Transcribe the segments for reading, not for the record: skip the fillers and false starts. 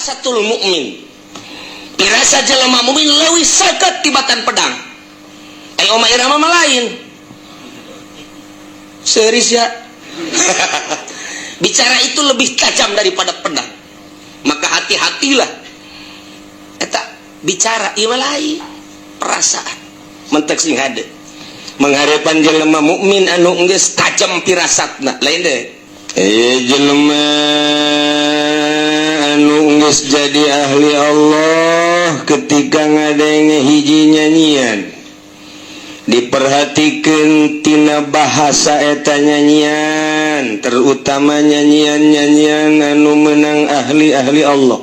firasatul mukmin. Pirasa jelema mukmin leuwih saged tibatan pedang. Omah irama mah lain. Serius ya. Bicara itu lebih tajam daripada pedang. Maka hati-hatilah. Eta bicara ieu lain perasaan. Mentek sing hade. Mengharepan jelema mukmin anu geus tajam pirasatna, lain deui. Jelema anu geus jadi ahli Allah ketika ngadenge hiji nyanyian diperhatikeun tina bahasa eta nyanyian, terutama nyanyian-nyanyian anu meunang ahli-ahli Allah,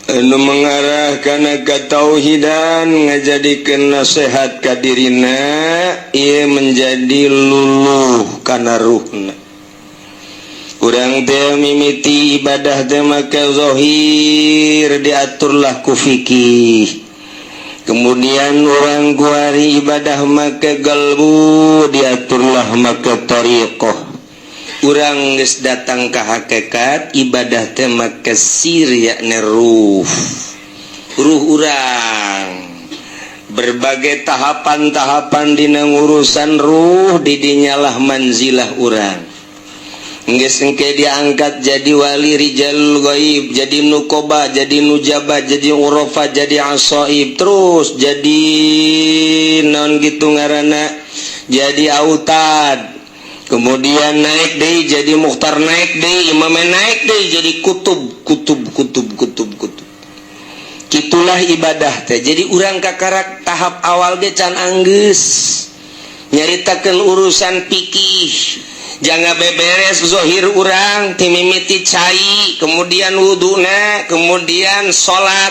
anu mengarah kana katauhidan, ngajadikeun nasihat ka dirina, ieu menjadi luluh kana ruhna. Urang teh mimiti ibadah teh maka zahir diaturlah ku fikih. Kemudian orang kuari ibadah maka galbu diaturlah maka tariqah. Urang geus datang ka hakikat ibadah teh maka sir yakni ruh urang. Berbagai tahapan-tahapan dina urusan ruh didinyalah manzilah urang. Geus engke diangkat jadi wali rijalul ghaib, jadi nukoba, jadi nujaba, jadi urafa, jadi asaib, terus jadi non gitu ngaranna, jadi autad. Kemudian naik deui jadi mukhtar, naik deui imam, naik deui jadi kutub. Kitulah ibadah teh. Jadi urang kakarak tahap awal ge can anggeus nyaritakeun urusan fikih. Jangan beberes zohir urang timimiti cai, kemudian wuduna, kemudian sholat,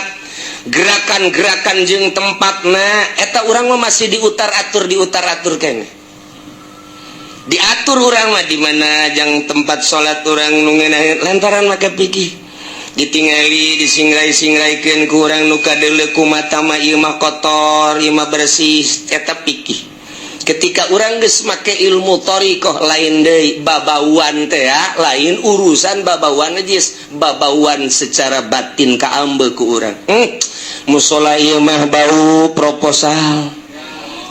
gerakan-gerakan jeung tempatna eta urang mah masih diutar-atur kene. Diatur urang mah di mana jang tempat sholat urang nu ngeunaheun lantaran make pikir. Ditingali disingrai-singraikeun ku urang nu kadeuleu kumata mah ieu mah kotor, ieu mah bersih, eta pikir. Ketika orang geus make ilmu thariqah lain deui babauan teh ya, lain urusan babauan geus babauan secara batin ka ambe ku urang. Musola ieu mah bau proposal.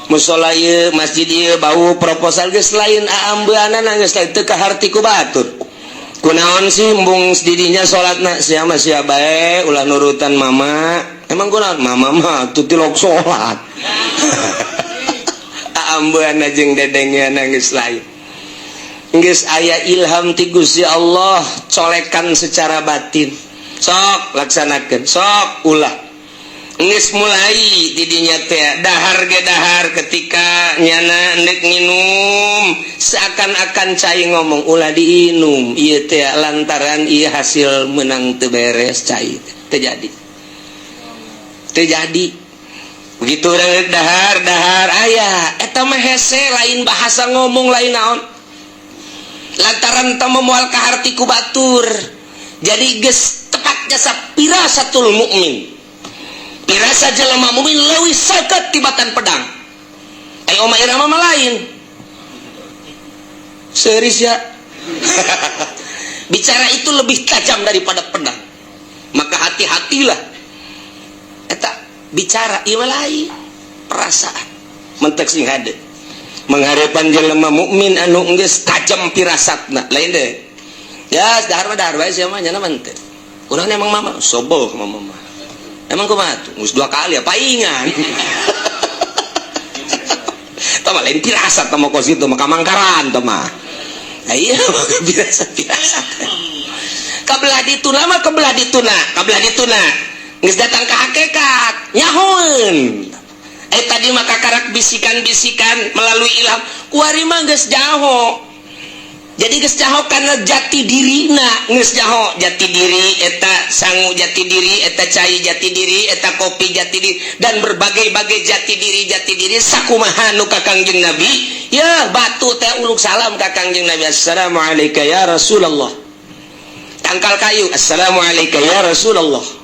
Musola ieu masjid ieu bau proposal geus lain aambeunana geus teu ka harti ku batur. Kunaon sih embung didinya salatna sia mah sia bae ulah nurutan mama. Emang kunaon mama mah teu tilok salat. Ambeuna jeung dedengeuna geus lain. Geus aya ilham ti Gusti Allah colekan secara batin. Sok laksanakeun, sok ulah. Geus mulai di dinya teh dahar ge dahar ketika nyana endek nginum seakan-akan cai ngomong ulah diinum. Ieu teh lantaran ieu hasil menang teu beres cai teh jadi. Teu jadi. Begitu urang dahar aya eta mah hese lain bahasa ngomong lain naon lantaran teu moal ka harti ku batur. Jadi geus tepatnya sapirasatul mukmin. Pirasa jelema mukmin leuwih saged tibatan pedang. Omah irama mah lain. Serius ya. Bicara itu lebih tajam daripada pedang. Maka hati-hatilah. Bicara ieu lain perasaan mentek sing hade. Mengharepan jelema mukmin anu geus tajam pirasatna lain deui. Ya dahar bae sia mah nya mah teh. Urang emang mama soboh mama. Emang kumaha tuh? Geus 2 kali apa ingan. Tah mah lain pirasat tah mah kos kitu mah kamangkaran tah mah. Aya pirasat. Kabelah dituna. Geus datang ke hakikat nyahoeun. Tadi maka karak bisikan-bisikan melalui ilham kuari mah geus jaho. Jadi geus jaho karena jati dirina, geus jaho jati diri eta sangu jati diri, eta cai jati diri, eta kopi jati diri dan berbagai-bagai jati diri sakumaha nu ka Kangjeng Nabi. Ya batu teh uluk salam ka Kangjeng Nabi. Assalamualaikum ya Rasulullah. Tangkal kayu, assalamualaikum ya Rasulullah.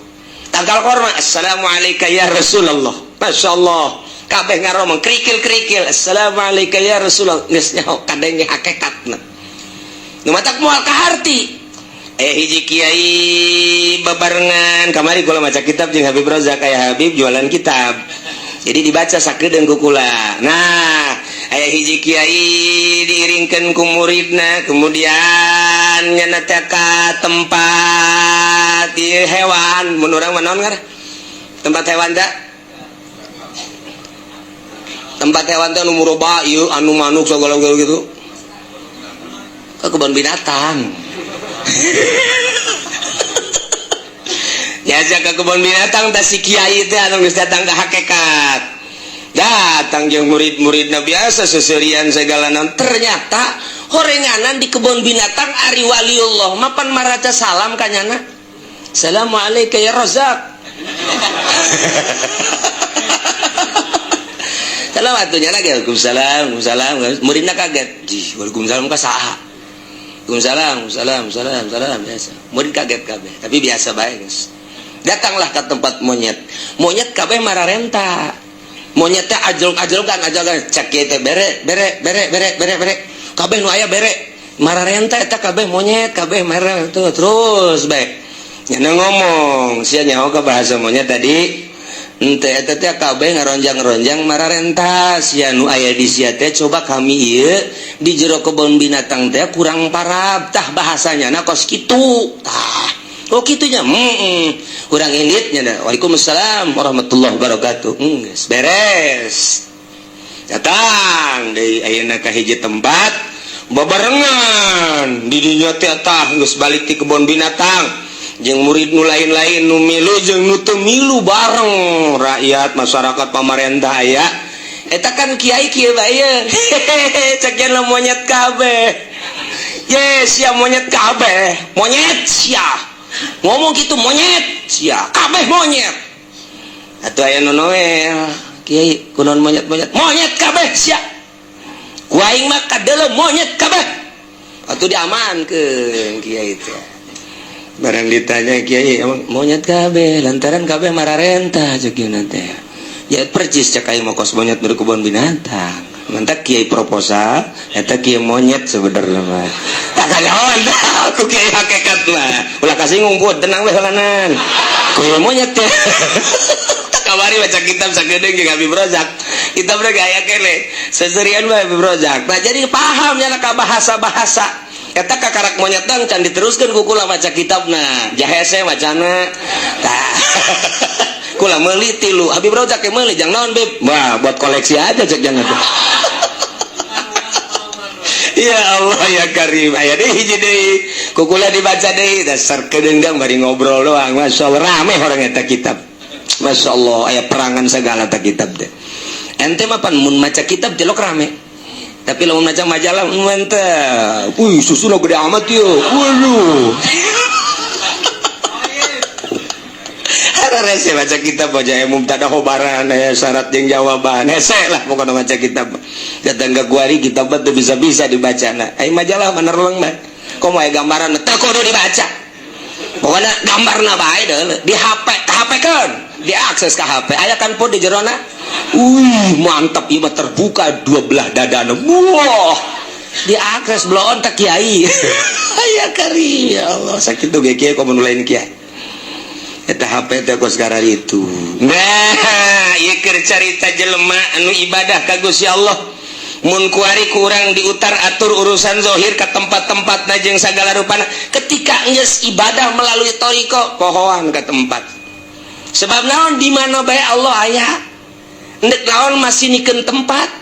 Tangkal korma, assalamualaikum ya Rasulullah. Masya Allah. Kabeh ngaromong kerikil assalamualaikum ya Rasulullah. Geus nyaho kadenge hakikatna. Nu matak moal ka harti. hiji kiai bebarengan kamari kula maca kitab jeung Habib Rozak. Aya Habib jualan kitab, jadi dibaca sakedeung ku kula. Nah aya hiji kiai diiringkeun ku muridna, kemudian nyana teh ka tempat hewan, mun urang mah naon ngaran tempat hewan teh, tempat hewan teh anu muroba ieu anu manuk segala gitu, ke kebun binatang. Jasa ke kebun binatang teh si kiai teh anu geus datang ka hakikat, datang jeung murid-muridna biasa seserian segala naon. Ternyata horenganan di kebun binatang ari waliullah mapan maraca salam ka nyana, assalamualaikum ya Rozak. Salam atunya lagi, waalaikumsalam, waalaikumsalam. Muridna kaget, waalaikumsalam ka saha? Waalaikumsalam biasa. Murid kaget kabeh, tapi biasa bae geus. Datanglah ke tempat monyet. Monyet kabeh mararenta. Monyet teh ajlog-ajlogan, cek kieu teh bere. Kabeh nu aya bere. Mararenta eta kabeh monyet, kabeh marah tuh terus bae. Nyana ngomong, sia nyaho ka bahasa monyet tadi. Henteu eta teh kabeh ngaronjang-ronjang mararenta. Sia nu aya di sia teh coba kami ieu di jero kebun binatang teh kurang parab tah bahasanya na kos kitu. Tah. Oh kitunya. Urang indit nya. Waalaikumsalam warahmatullahi wabarakatuh. Geus beres. Datang deui ayeuna ka hiji tempat babarengan di dinya teh tah geus balik ti kebun binatang. Jeung murid nu lain-lain nu milu jeung nu teu milu bareng rakyat masyarakat pamarentah aya eta kan kiai kieu bae cek yen monyet kabeh ye sia monyet kabeh monyet sia ngomong gitu monyet sia kabeh monyet atuh aya nu noel kiai kunaon monyet kabeh sia ku aing mah kadeuleu monyet kabeh atuh diamankeun kiai teh. Barang ditanya kiai monyet kabeh lantaran kabeh mararenta cek ieu teh. Ya percis cek aing mah kos monyet di kebun binatang. Mantap kiai proposal eta kiai monyet sebenarnya mah. Tak kayawan aku kiai hakikat mah. Ulah kasih ngumpul tenang we heulanan. Kiai monyet teh. Tak kabari baca kitab sagedeung jeung Habib Rozak. Kitab ge aya kene. Seserian bae Habib Rozak. Nah jadi paham nya ka bahasa-bahasa. Eta kakarak monyet tang can diteruskeun ku kula maca kitabna jahese macana tah kula meuli tilu Habib Rozak ke meuli jang naon bib wah buat koleksi aja cek jangan tuh. Ya Allah ya Karim aya deui hiji deui ku kula dibaca deui dasar kedeunggang bari ngobrol doang masyaallah rame orang eta kitab masyaallah aya perangan segala ta kitab teh ente mah pan mun maca kitab jelok rame. Tapi lamun maca majalah mantap. Susuna gede amat yeuh. Waduh. Rese baca kitab baca mubtada khobaran aya syarat jeung jawaban. Hese lah pokona maca kitab. Datangga guari kitab teh bisa-bisa dibacana. Ai majalah manerleng mah. Komo aya gambaran teh kudu dibaca. Pokona gambarna bae deuleu. Di HP, HP-keun. Diakses ke HP. Aya kan pun di jerona. Mantap ieu mah terbuka dua belah dadana. Wah. Diakses bloon teh kiai. Aya Karim ya Allah sakitu ge kiai komo lain kiai. Eta HP teh kos gara itu. Nah, ieu keur carita jelema anu ibadah ka Gusti Allah. Mun kuari kurang diutar atur urusan zahir ka tempat-tempatna jeung sagala rupana. Ketika geus ibadah melalui thariqah pohoan ka tempat. Sebab naon di mana bae Allah aya. Nek naon masih nikeun tempat.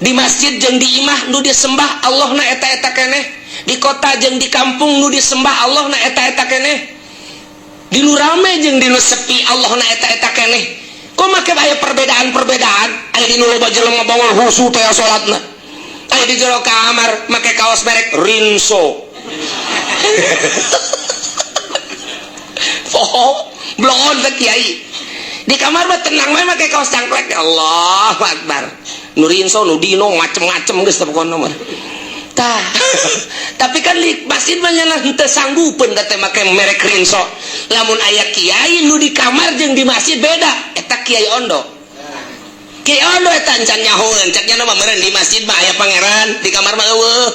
Di masjid jeung di imah nu disembah Allahna eta-eta keneh. Di kota jeung di kampung nu disembah Allahna eta-eta keneh. Di nu rame jeung di nu sepi Allahna eta-eta keneh. Kok make aya perbedaan-perbedaan? Aya di nu loba jelema bawal husu teh salatna. Aya di jero kamar make kaos merek Rinso. Poho, blon teh kiai. Di kamar mah tenang mah make kaos cangklek. Allahu Akbar. Nu Rinso, nu Dino macem-macem geus teh pokona mah. Tah. Tapi kan di masjid mah nya henteu sanggupeun da teh make merek Rinso. Lamun aya kiai nu di kamar jeung di masjid beda. Eta kiai ondo. Kiai ondo eta encan nyahoeun, cek nya mah meureun di masjid mah aya pangeran, di kamar mah eueuh.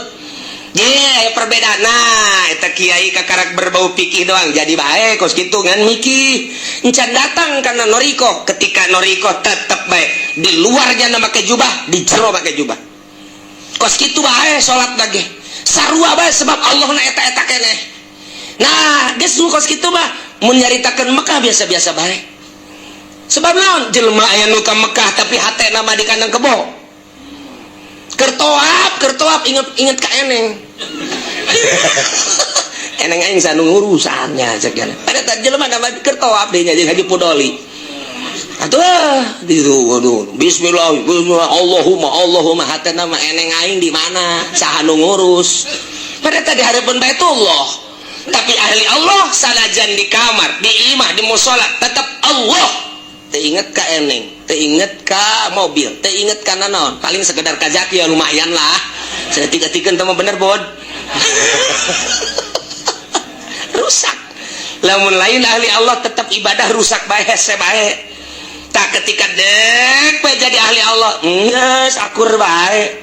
Perbedaan nah eta kiai kakarak berbau pikir doang jadi baik kos gitu ngan miki encan datang karena noriko ketika noriko tetap baik di luarnya nama pakai jubah di jero pakai jubah kos gitu baik sholat lagi sarua baik sebab Allah na eta keneh nah geus kos gitu mah mun nyaritakeun Mekah biasa-biasa baik sebab naon jelema aya nu ka Mekah tapi hate nama di kandang kebo kertoap inget ka eneng eneng aing sanu ngurusannya cek ya ada tadi jelema nama kertoap deui nya jeung Haji Pudoli atuh waduh bismillah Allahumma hate nama eneng aing di mana saha nu ngurus pada tadi hareupeun Baitullah tapi ahli Allah sanajan di kamar di imah di mushola tetap Allah teinget ka eneng teinget ka mobil teinget ka naon paling sekedar kajaki ya lumayan lah saya tiga-tiga teman bener bod rusak lamun lain ahli Allah tetap ibadah rusak bae hese bae tak ketika dek bae jadi ahli Allah geus akur bae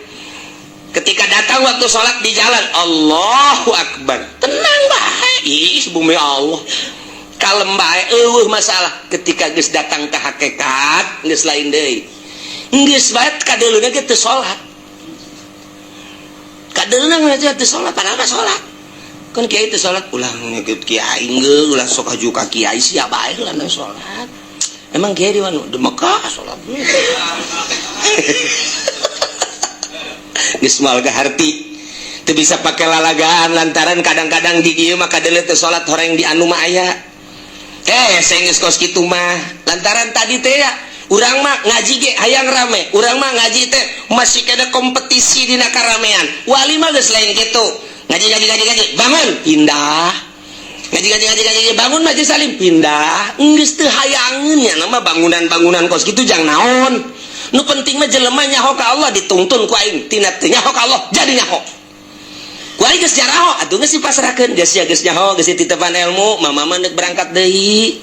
ketika datang waktu sholat di jalan Allahu Akbar tenang bae ih bumi Allah kalem bae masalah ketika geus datang ke hakikat geus lain deui geus bae kadeuluna ge teu salat kadeuluna aja teu salat padahal mah salat kan kiai teu salat ulah ngikut kiai geus ulah sok haju ka kiai sia bae lah salat emang kiai di mana di Mekah salat geus moal gaharti teu bisa pake lalagaan lantaran kadang-kadang di dieu mah kadeuleu teu salat horeng di anu mah aya saya geus kos kitu mah lantaran tadi teh ya urang mah ngaji ge hayang rame urang mah ngaji teh masih kada kompetisi dina karamean wali mah geus lain kitu ngaji bangun pindah ngaji bangun majelis salim pindah geus teu hayangeun nya nama bangunan kos kitu jang naon nu penting mah jelema nyaho ka Allah dituntun ku aing tina teu nyaho ka Allah jadi nyaho kuari geus jaraho atuh geus dipasrahkeun geus nyaho geus titipan ilmu mama neuk berangkat deui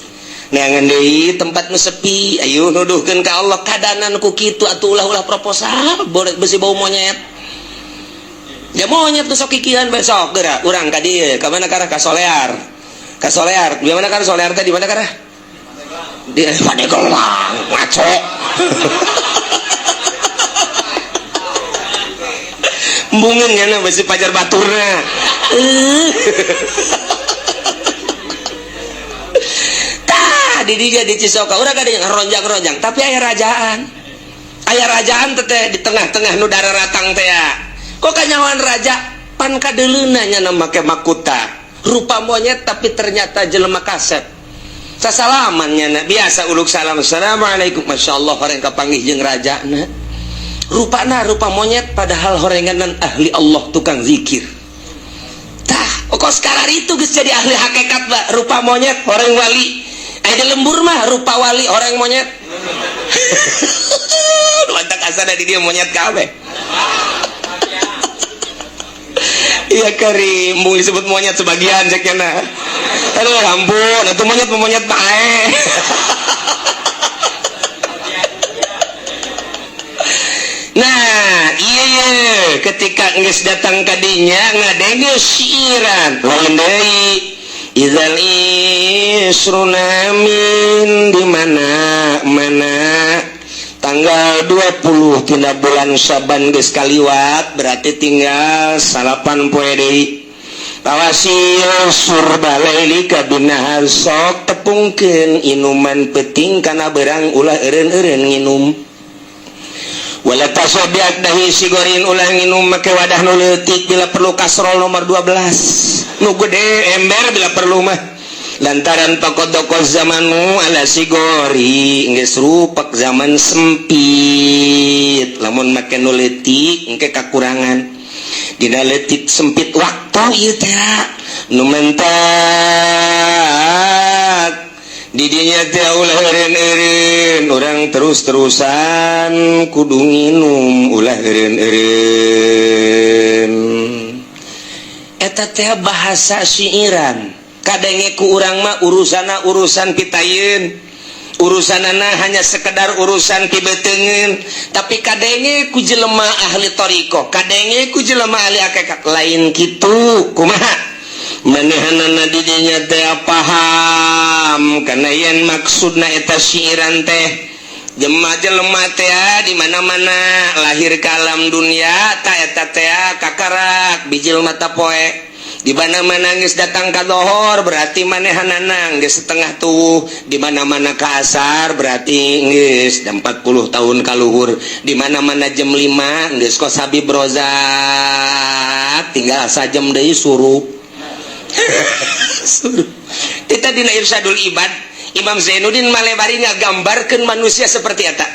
neangan deui tempat nu sepi ayo nuduhkeun ka Allah kadanan ku kitu atuh ulah proposal besi bau monyet ya monyet teh sok kikian besok geura urang ka dieu ka mana karah ka solear di mana karah solear teh di mana karah di Padegelang ngaco bungun nya besi pajar baturna tah di dieu di Cisoka urang kada ronjang tapi aya rajaan teh di tengah-tengah nu dararatang teh kok kanyawan raja pan kadeuleuna nya make makuta rupa monyet tapi ternyata jelema kasep sasalamannya biasa uluk salam assalamualaikum masyaallah horeng kapanggih jeung rajana rupana rupa monyet padahal horenganan ahli Allah tukang zikir tah kos karar itu geus jadi ahli hakikat ba rupa monyet horeng wali aya lembur mah rupa wali horeng monyet lantak asana di dia monyet kabeh iya Karim mung disebut monyet sebagian cekna aduh ampun atuh monyet bae nah iya ketika geus datang ka dinya ngadenge siiran lain deui idzal isruna min di mana tanggal 20 tina bulan Saban geus kaliwat berarti tinggal 8 poe deui tawasil surba laili kabinahar sok tepungkeun inuman penting kana berang ulah eureun-eureun nginum wala tasabiak dahi sigorin ulah nginum make wadah nu leutik bila perlu kasrol nomor 12 nu gede ember bila perlu mah lantaran tokoh-tokoh zamanmu ala sigori geus rupak zaman sempit lamun make nu leutik engke kakurangan dina leutik sempit waktu ieu teh nu mentak didinya teh ulah eureun-eureun urang terus-terusan kudu nginum ulah eureun-eureun eta teh bahasa siiran kadenge ku urang mah urusan pitayeun urusan anak hanya sekedar urusan tibetengen, tapi kadenge ku jelema ahli toriko, kadenge ku jelema ahli hakikat lain gitu. Kumaha manehanana di dinya teh paham kana yen maksudna eta syiiran teh jelema teh di mana-mana lahir ke alam dunia ta eta teh kakarak bijil mata poe. Di mana-mana geus datang ka dohor berarti manehanana geus setengah tuh, di mana-mana ka asar berarti geus 40 tahun kaluhur, di mana-mana jam 5 geus kos Habib Rozak tinggal sajam deui suruh. Suruh. Kita dina Irsyadul Ibad Imam Zainuddin Malebari ngagambarkeun manusia seperti eta.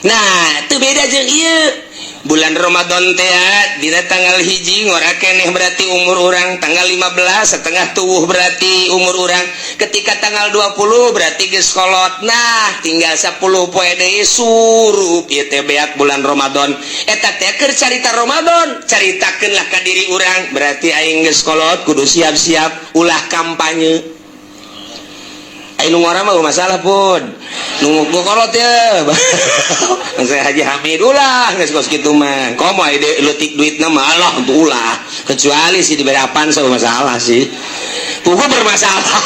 Nah, teu beda jeung ieu. Bulan Ramadan teh dina tanggal 1 ngora keneh berarti umur orang, tanggal 15 setengah tubuh berarti umur orang, ketika tanggal 20 berarti geus kolot. Nah tinggal 10 poe deui surup ieu teh beak bulan Ramadan. Eta teh keur carita Ramadan, caritakeunlah ka diri urang, berarti aing geus kolot kudu siap-siap ulah kampanye. Aing nu ngora mah masalah pun nu kolot ya. Saya Haji Hamid ulah geus kos kitu mah. Komo ide leutik duitna mah Allah untuk ulah. Kecuali si diberi apaan saya masalah sih. Pugu bermasalah.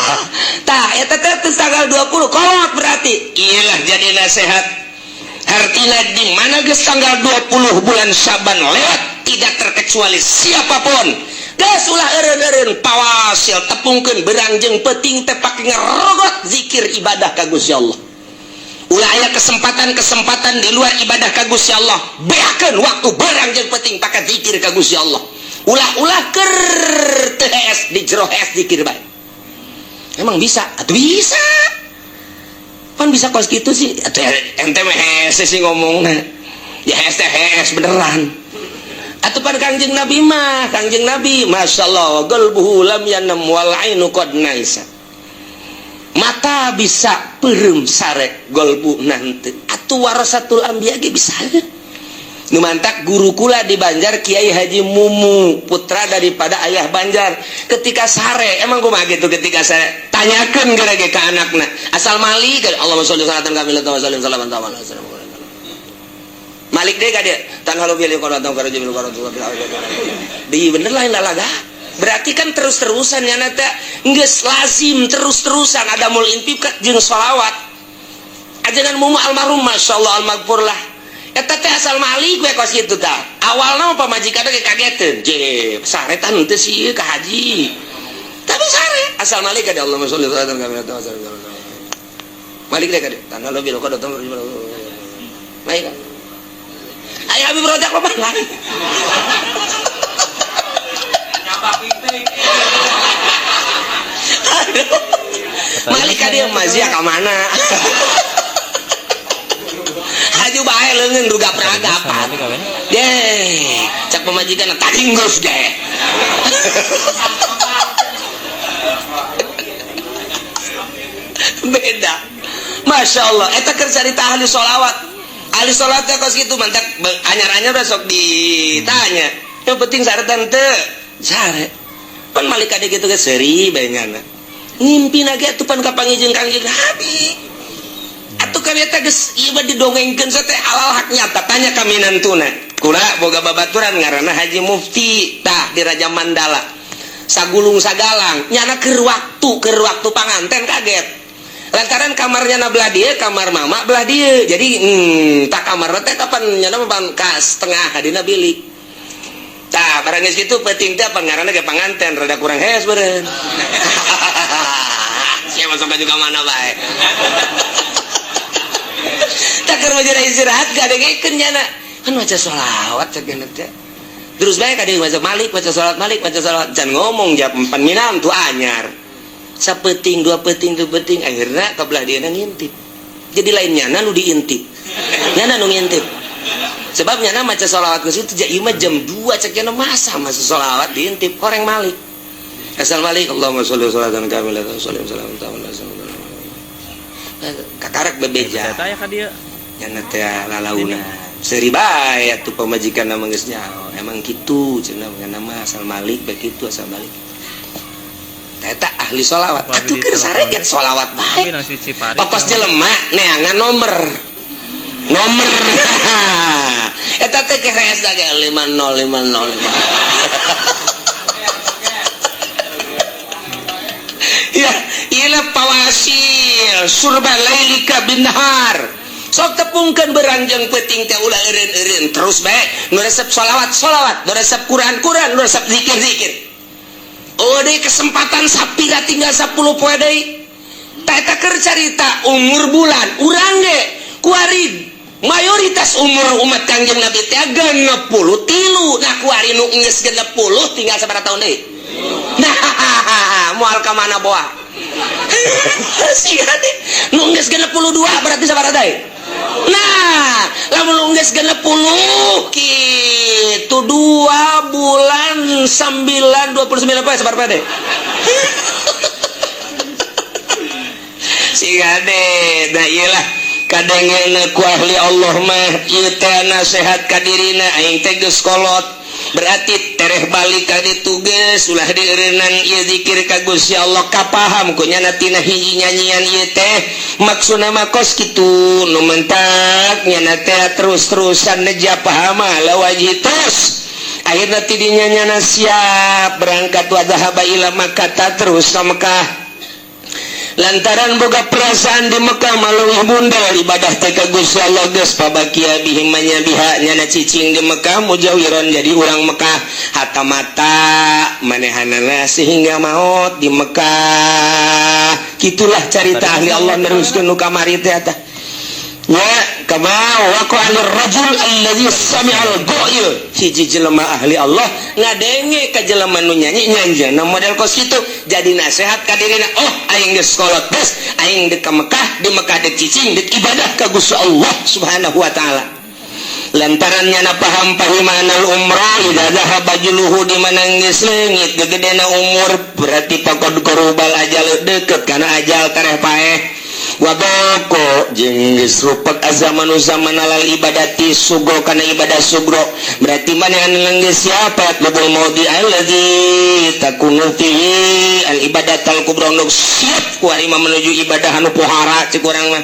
Tah eta teh tanggal 20 kolot berarti. Iyalah jadi nasihat. Artinya di mana geus tanggal 20 bulan Syaban lewat tidak terkecuali siapapun. Geus ulah eureun-eureun pawasil tepungkeun berang jeung peuting teh pake ngarogot zikir ibadah ka Gusti Allah. Ulah aya kesempatan di luar ibadah ka Gusti Allah, beakeun waktu berang jeung peuting pake zikir ka Gusti Allah. Ulah-ulah keur teu hees di jero hees zikir bae. Emang bisa? Atuh bisa. Pan bisa kos kitu sih? Atuh ente mah hees sih ngomongna. Ya hees teh hees beneran. Atau pan Kangjeng Nabi mah, Kangjeng Nabi masyaallah qalbuhu lam yanam wal ainu qad naisa. Mata bisa peureum sare qalbu nanti. Atuh warasatul anbiya ge bisa. Nu mantak guru kula di Banjar Kiai Haji Mumu, putra daripada ayah Banjar. Ketika sare, emang kumaha gitu ketika saya tanyakeun geura-ge ka anakna. Asal mali Allahumma sholli salatan kamilatan wa sallim salaman taman. Malik deh dia tan halu pilih kalau datang kerja pilih kalau tuh di bener lain lalaga berarti kan terus-terusan ya nata nggak lazim terus-terusan ada mul intikat jeung sholawat ajangan mumu almarhum masyaallah almaghfur lah eta teh asal Malik we kos kitu tah awalna pamajikan ge kageteun je saretan teu sieun ka haji tapi sare asal Malik ada Allahumma sholli ala Muhammad wa sallam Malik deh dia tan halu pilih kalau datang kerja baik ayo Habib Rozak apa lagi? Aduh, Malik dia mazia ke mana? Haju bae leungeun duga peragapan. Deh, cak pemajikan tadi geus deh. Beda. Masya Allah, eta keur carita ahli sholawat. Ahli sholat ya kos gitu mantap anyar-anyar udah sok ditanya yang penting saretan teu sare pan Malik ade gitu ke seri bayangana ngimpi nage atuh pan kapangijieun Kangjeng Nabi atuh kan eta geus ieu mah didongengkeun teh halal hak nyata tanya ka minantuna kula boga babaturan ngaranna Haji Mufti tah di Raja Mandala sagulung sagalang nyana keur waktu panganten kaget lantaran kamarnya na belah dia kamar mama belah dia jadi tak kamar teh kapan nyana pan ka setengah hadina bilik tah barang geus kitu penting teh pangaranna ge panganten rada kurang hees beureun sia masuk ka juga mana bae tak keur mah istirahat gadengekeun nyana kan maca sholawat ceuk teh terus bae ka dieu maca Malik maca sholawat Malik maca sholawat can ngomong jam 4 minam tu anyar sapeting dua peting akhirnya kabelah dia ngintip jadi lainnya nu diintip nyana nu ngintip sebab nyana maca sholawat ke situ jadi mah jam 2 ceknya masa sholawat diintip koreng Malik asal Malik Allahumma sholli sholatan kamilatan wa sallim salaman taman kakarak bebeja nyana teh lalauna seri bae atuh pamajikan nama geus nyaho emang kitu cenah nyana mah asal Malik bae kitu asal Malik eta ahli sholawat atuh keur sareget sholawat bae papas jelema neangan nomor eta teh keres dage 5050 ya ila pawasil surba lailika binhar sok tepungkeun beranjang peuting teh ulah eureun-eureun terus bae nu resep sholawat nu resep Quran nu resep zikir deui kesempatan sapira tinggal 10 poe deui tah eta keur carita umur bulan urang ge kuari mayoritas umur umat Kangjeng Nabi teh 63 nah kuari nu geus 60 tinggal sabaraha tahun deui nah moal ka mana boa sia teh nu geus 62 berarti sabaraha deui nah lamun nu geus 60 kitu 2 bulan 9 29 poe sabaraha deui sia deh da ieu lah kadangena ku ahli Allah mah ieu teh nasihat ka dirina aing teh geus kolot berarti tereh balik ka ditu geus ulah dieureunang ieu zikir ka Gusti Allah kapaham ku nya tina hiji nyanyian ieu teh maksudna mah kos kitu nu mentak nya teh terus-terusan neja paham lawajitos akhirna ti dinya nya siap berangkat wa dhahaba ila Makkah terus ka Mekah lantaran boga perasaan di Mekah maluwih bundal ibadah teh ka Gusti Allah geus pabakia bihim manya biha nyana cicing di Mekah mujawiron jadi urang Mekah hatamata manehanana sehingga maut di Mekah kitulah carita ahli Allah neruskeun nu kamari teh tah ya kama waqa'al rajul alladzi sami'al ghail hiji jelema ahli Allah ngadenge ka jelema nu nyanyi nyanjana model kos kitu jadi nasihat ka dirina aing geus kolot geus aing deuk ka Mekah di Mekah deuk cicing deuk ibadah ka Gusti Allah Subhanahu wa taala lantaran nyana paham pahimanal umrah idza dhahaba juluhu di mana geus leungit gegedena umur berarti paqad qarubal ajal deukeut kana ajal tareh paeh wabako jeung geus rupek azamanu zaman alal ibadati sugro kana ibadah sugro berarti manehna geus siapa labul maudi alladzi takunu fihi al ibadatul kubra nu siap ku ari menuju ibadah anu pohara cik urang mah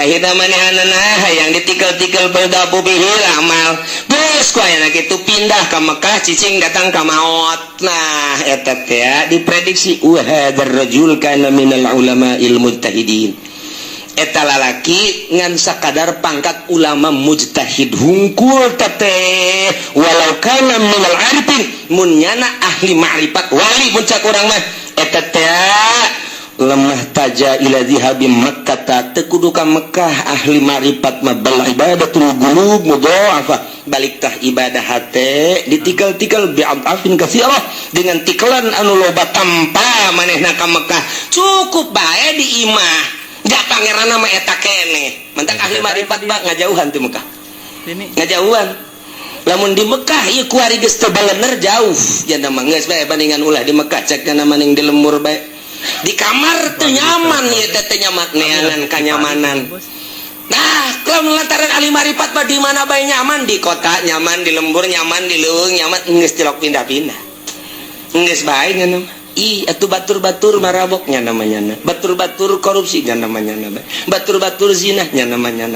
akhirna manehna hayang ditikel-tikel berdabu bihil amal geus ku aya kitu pindah ka Mekah cicing datang ka maut nah eta teh diprediksi wa hadzal rajul kana minal ulama'il mujtahidin eta lalaki ngan sakadar pangkat ulama mujtahid hungkul teh walau kana minal arifin mun nyana ahli ma'rifat wali mun cak urang mah eta teh lemah taja ila dzihabi Makkah teh kudu ka Mekah ahli ma'rifat mah bal ibadatul qulub mudha'afa balik tah ibadah hate ditikal-tikal bi'afin katsirah dengan tikelan anu loba tanpa manehna ka Mekah cukup bae di imah ja pangeran nama eta kene mentak ahli marifat bak ngajauhan di Mekah ngajauhan lamun di Mekah ieu kuari geus teu bener jauh jana mah geus bae bandingan ulah di Mekah cek kana maning di lembur bae di kamar teu nyaman ieu teh nyaman neangan kanyamanan nah kalau lantaran ahli marifat mah di mana bae nyaman di kota nyaman di lembur nyaman di leuweung nyaman geus tilok pindah-pindah geus bae nya atuh batur-batur maraboknya namanya batur-batur korupsinya namanya batur-batur zinahnya namanya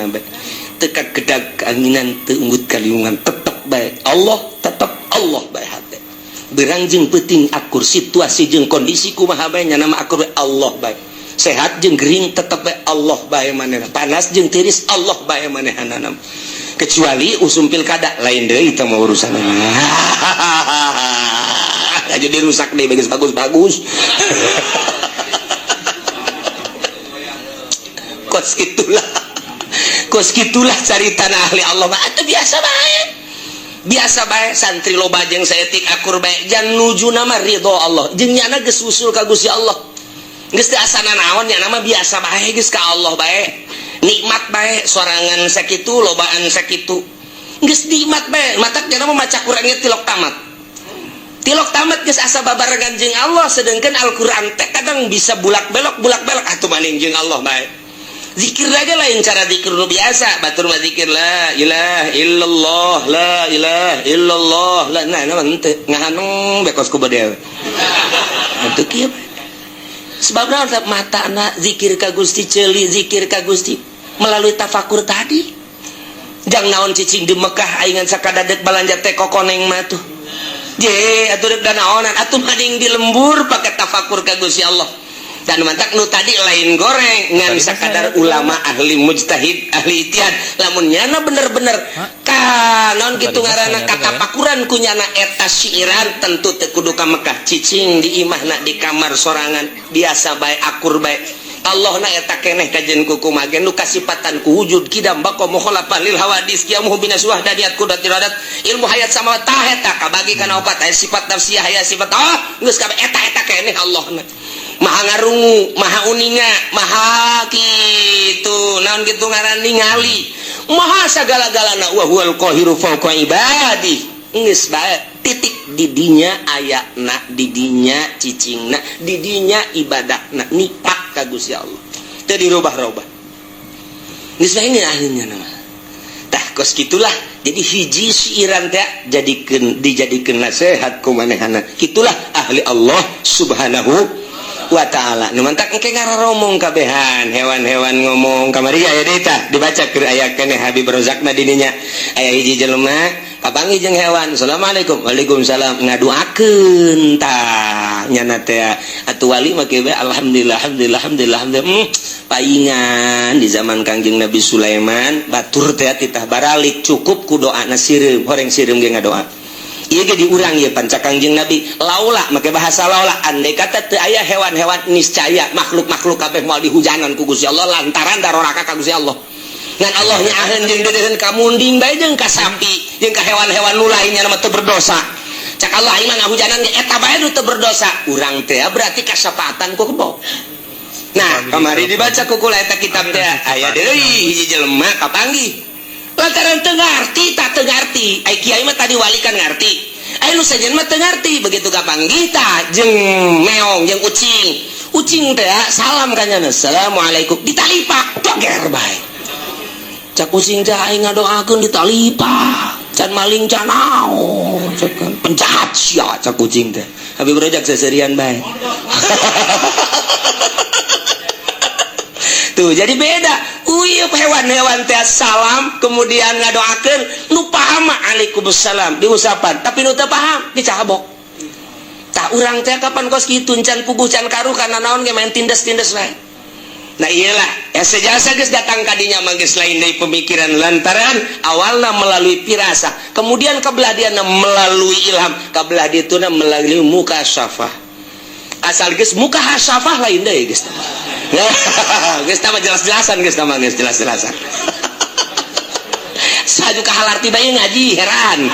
tekad kedag anginan teunggut kaliungan tetep baik Allah tetep Allah baik hati berang jeung peuting akur situasi jeung kondisi kumaha bae nya nama akur Allah baik sehat jeung gering tetep bae Allah bae manehna panas jeung tiris Allah bae manehna kecuali usum pilkada lain deui teh mah urusanna jadi rusak deh bagus kos gitulah carita ahli Allah mah atuh biasa bae santri loba jeung saeutik akur bae jan nujuna mah ridho Allah jeung nyana geus usul ka Gusti Allah geus teu asana naon nya nama biasa bae geus ka Allah bae nikmat bae sorangan sakitu lobaan sakitu geus nikmat bae matak nya nama maca Quran ge tilok tamat geus asa babarengan jeung Allah sedengkeun Al-Qur'an teh kadang bisa bulak-belok atuh maning jeung Allah bae zikir aja lain cara zikir nu biasa batur mah zikir la ilaha illallah la ilaha illallah la nah henteu ngahaneng bekos ku bade atuh kieu sebabna mata anak zikir ka Gusti ceuli zikir ka Gusti melalui tafakur tadi. Jang naon cicing di Mekah aing sakadadet balanja teh kokoneng mah tuh. Je atuh rek naonan atuh mading di lembur pakai tafakur ka Gusti Allah. Dan mantak nu tadi lain goreng ngan sakadar ulama ahli mujtahid ahli ijtihad lamun nyana bener-bener ka naon kitu ngaranna katapakuran ku nyana eta syiiran tentu teu kudu ka Mekah cicing di imahna di kamar sorangan biasa bae akur bae Allah na eta keneh kajen kuku magen nu kasipatan ku wujud kidam baqo mukhalafan lil hawadis qiyamuh binaswah dadiat kudat iradat ilmu hayat sama tah eta kabagi kana opat aya sifat nafsiyah aya sifat geus kabeh eta keneh Allah na maha ngarungu maha uninga maha kitu naon kitu ngaran ningali maha sagala-galana wa huwal qahiru fawqa ibadi geus bae titik didinya ayatna didinya cicingna didinya ibadahna nipak ka Gusti Allah teu dirubah-rubah geus bae ngeun ahlinya nama tah kos kitulah jadi hiji syiiran teh dijadikeun nasihat ku manehana kitulah ahli Allah subhanahu wa ta'ala nu mantak engke ngararomong kabehan hewan-hewan ngomong kamari aya deui dibaca keur aya keneh Habib Rozakna dininya aya hiji jelema kapanggih jeung hewan assalamualaikum waalaikumsalam ngaduakeun tah nyana teh atuh wali mah kieu alhamdulillah paingan di zaman Kangjeng Nabi Sulaiman batur teh titah baralik cukup ku doana sireum horeng sireum ge ngadoa ieu ge diurang ieu panca Kangjeng Nabi laula make bahasa laula andai kata teu aya hewan-hewan niscaya makhluk-makhluk kabeh moal dihujanan ku Gusti Allah lantaran daroraka ka Gusti Allah ngan Allah nyaaheun jeung dedeuheun ka munding bae jeung ka sapi jeung ka hewan-hewan nu lainnya mah teu berdosa cak Allah ieu mah ngahujanan ge eta bae nu teu berdosa urang teh berarti kasapaatan ku kebo nah kamari dibaca ku kula eta kitab teh aya deui hiji jelema kapanggih lantaran teu ngarti tak teu ngarti ai kiai mah tadi wali kan ngarti ai nu sajen mah teu ngarti begitu kapanggih tah jeung meong jeung ucing teh salam ka nyana assalamualaikum ditalipak toger bae cak ucing teh aing ngadoakeun ditalipak can maling can naon penjahat sia cak ucing teh Habib Rojak seserian bae tuh jadi beda uyeup hewan-hewan teh salam kemudian ngadoakeun nu paham Waalaikumsalam diusapan tapi nu teu paham dicabok tah urang teh kapan kos kitu can puguh can karuh kana naon ge main tindes-tindes wae nah iyalah ya sejasa geus datang kadinya mah geus lain deui pemikiran lantaran awalna melalui pirasa kemudian kabelah diana melalui ilham kabelah dituna melalui mukasyafah asal geus mukasyafah lain deui geus geus tama jelas-jelasan geus tama geus jelas-jelasan saju kahalarti bae ngaji heran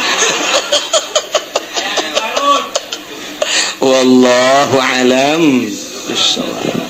wallahu alam bissawab.